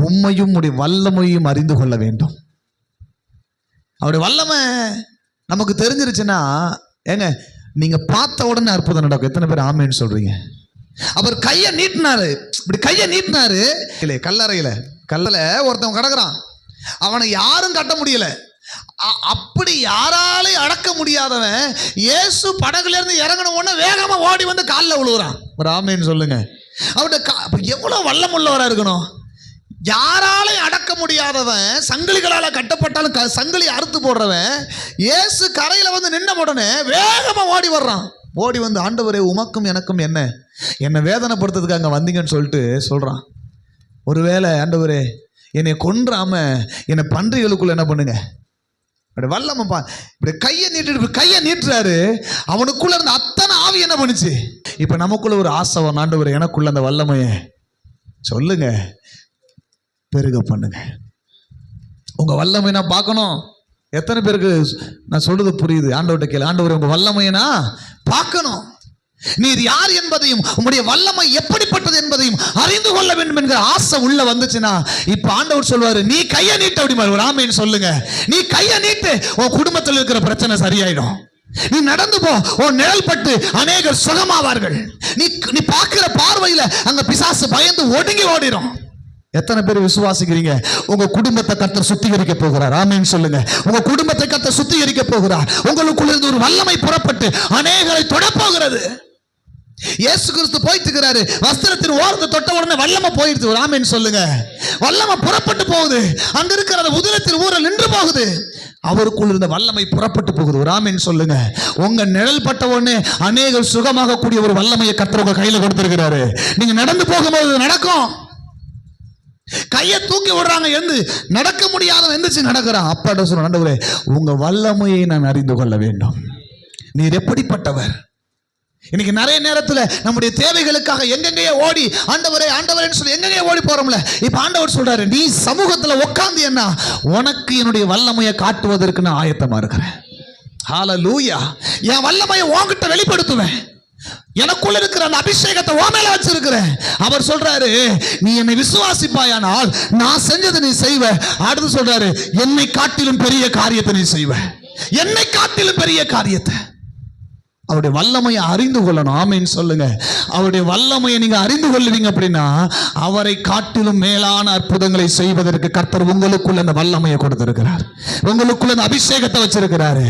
உம்மையும் உம்முடைய வல்லமையும் அறிந்து கொள்ள வேண்டும். அவருடைய வல்லமை நமக்கு தெரிஞ்சிருச்சுன்னா ஏங்க நீங்க பார்த்த உடனே அற்புதம் நடக்கும். எத்தனை பேர் ஆமேன்னு சொல்றீங்க? அவர் கையை நீட்டினாரு, இப்படி கையை நீட்டினாரு. கல்லறையில ஒருத்தவன் கிடக்குறான், அவனை யாரும் கட்ட முடியல. அப்படி யாராலையும் அடக்க முடியாதவன் இயேசு படகுல இருந்து இறங்கின உடனே வேகமா ஓடி வந்து காலில் விழுகுறான். ஒரு ஆமேன்னு சொல்லுங்க. அவருடைய எவ்வளவு வல்லமுள்ளவரா இருக்கணும். யாராலையும் அடக்க முடியாதவன், சங்கிலிகளால கட்டப்பட்டாலும் சங்கிலி அறுத்து போடுறவன் இயேசு கரையில வந்து நின்ன உடனே வேகமா ஓடி வர்றான். ஓடி வந்து ஆண்டவரே உமக்கும் எனக்கும் என்ன வேதனைப்படுத்துறதுக்கு அங்க வந்தீங்கன்னு சொல்லிட்டு சொல்றான். ஒருவேளை ஆண்டவரே என்னை கொன்றாம என்னை பன்றிகளுக்குள்ள என்ன பண்ணுங்க, அப்படி வல்லமப்பா இப்படி கையை நீட்டுறாரு. அவனுக்குள்ள இருந்த அத்தனை ஆவி என்ன பண்ணுச்சு? இப்ப நமக்குள்ள ஒரு ஆசை, ஆண்டவரே எனக்குள்ள அந்த வல்லமையை சொல்லுங்க, பெருக பண்ணுங்க. உங்க வல்லமை நான் பார்க்கணும். எத்தனை பேருக்கு நான் சொல்றது புரியுது? ஆண்டவர்கிட்ட கேளு, ஆண்டவர் உங்க வல்லமையை நான் பார்க்கணும். நீர் யார் என்பதையும் உங்களுடைய வல்லமை எப்படிப்பட்டது என்பதையும் அறிந்து கொள்ள வேண்டும் என்கிற ஆசை உள்ள வந்துச்சுன்னா இப்ப ஆண்டவர் சொல்வாரு, நீ கையை நீட்டு. அப்படி ராமேன்னு சொல்லுங்க, நீ கையை நீட்டு, உன் குடும்பத்தில் இருக்கிற பிரச்சனை சரியாயிடும். நீ நடந்து போ, உன் நிழல் பட்டு அநேகர் சுகமாவார்கள். நீ பார்க்கிற பார்வையில அங்க பிசாசு பயந்து ஒடுங்கி ஓடிடும். எத்தனை பேர் விசுவாசிக்கிறீங்க? உங்க குடும்பத்தை கர்த்தர் சுத்திகரிக்க போகிறார். ஆமென் சொல்லுங்க. உங்க குடும்பத்தை கர்த்தர் சுத்திகரிக்க போகிறார். உங்களுக்குள்ள இருந்து ஒரு வல்லமை புறப்பட்டு அநேகரை தொடப்போகிறது. இயேசு கிறிஸ்து போயிட்டு இருக்கிறாரு, வஸ்திரத்தின் ஓரத்தை தொட்ட உடனே வல்லமை போயிடுது. ஆமென் சொல்லுங்க. வல்லமை புறப்பட்டு போகுது. அங்க இருக்கிற உதிரத்தின் ஊரல் நின்று போகுது. அவருக்குள் இருந்த வல்லமை புறப்பட்டு போகுது. ஒரு ஆமென் சொல்லுங்க. உங்க நிழல் பட்ட உடனே அநேகர் சுகமாக கூடிய ஒரு வல்லமையை கர்த்தர் உங்க கையில கொடுத்திருக்கிறாரு. நீங்க நடந்து போகும்போது நடக்கும். கையை தூக்கி விடுறாங்க, எந்து நடக்க முடியாத எந்திரிச்சு நடக்கிறான். அப்பாட்ட சொல்ற, ஆண்டவரே உங்க வல்லமையை நான் அறிந்து கொள்ள வேண்டும். நீர் எப்படிப்பட்டவர்? இன்னைக்கு நிறைய நேரத்துல நம்முடைய தேவைகளுக்காக எங்கெங்கேயோ ஓடி ஆண்டவரே ஆண்டவரேன்னு சொல்லி எங்கெங்கேயோ ஓடி போறோம்ல. இப்ப ஆண்டவர் சொல்றாரு, நீ சமூகத்துல உட்கார்ந்து என்ன உனக்கு என்னுடைய வல்லமையை காட்டுவதற்கு நான் ஆயத்தமா இருக்கிறேன். ஹல்லேலூயா. என் வல்லமையை உன்கிட்ட வெளிப்படுத்துவேன். எனக்குள்ள இருக்கிற அந்த அபிஷேகத்தை உன் மேல வச்சிருக்கிறேன். அவர் சொல்றாரு, நீ என்னை விசுவாசிப்பாயானால் நான் செஞ்சதை நீ செய்வ. அடுத்து சொல்றாரு, என்னை காட்டிலும் பெரிய காரியத்தை நீ செய்வ. என்னை காட்டிலும் பெரிய காரியத்தை. அவருடைய வல்லமையை அறிந்து கொள்ளணும். ஆமென் சொல்லுங்க. அவருடைய வல்லமையை நீங்க அறிந்து கொள்வீங்க அப்படின்னா அவரை காட்டிலும் மேலான அற்புதங்களை செய்வதற்கு கர்த்தர் உங்களுக்குள்ள அந்த வல்லமையை கொடுத்திருக்கிறார். உங்களுக்குள்ள அந்த அபிஷேகத்தை வச்சிருக்கிறாரு.